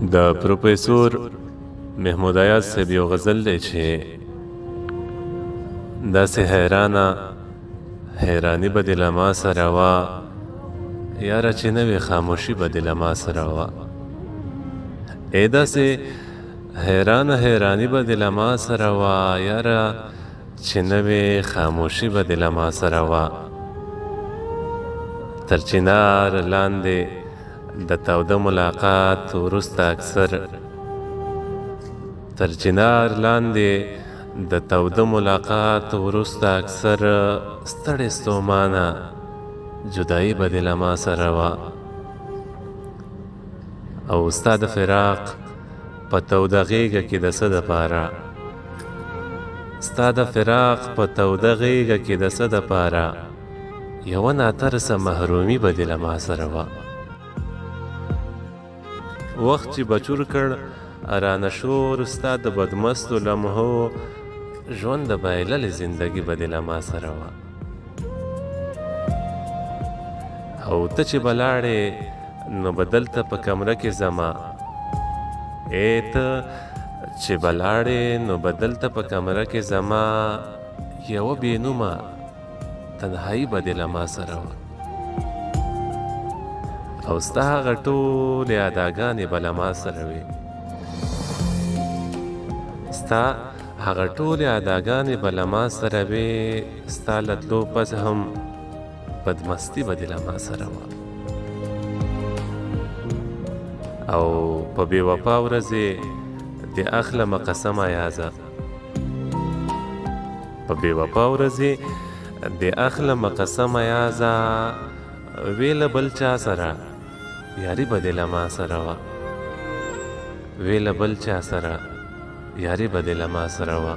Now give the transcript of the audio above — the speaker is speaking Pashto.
د پروفیسور محمود ایاز صاحب یو غزل دی چې داسې حیراني به دې له ما سره وه یاره چې نه وې خاموشي به دې له ما سره وه داسې حیراني به دې له ما سره وه یاره چې نه وې خاموشي به دې له ما سره وه تر چنار لاندې د تاوده ملاقات وروسته اکثر تر چنار لاندې د تاوده ملاقات وروسته اکثر ستړې ستومانه جدایي به دې له ما سره وه او ستا د فراق په توده غېږه کې د څه دپاره ستا د فراق په توده غېږه کې د څه دپاره یوه ناترسه محرومي به دې له ما سره وه وخت چې بچور کړ ارانه شور ستا د بدمستو لمحو ژوند د بایللې زندګي به دې له ما سره وه او ته چې به لاړې نو به دلته په کمره کې زما ته چې به لاړې نو به دلته په کمره کې زما یوه بېنومه تنهایي به دې له ما سره وه او ستا هغه ټولې اداګانې به له ما سره وې ستا هغه ټولې اداګانې به له ما سره وې ستا له تلو پس هم بدمستي به دې له ما سره وه او په بې وفا ورځې دې اخلمه قسم ایازه په بې وفا ورځې دې اخلمه قسم ایازه ویله بل چا سره یاري به دې له ما سره وه ویله بل چا سره یاري به دې له ما سره وه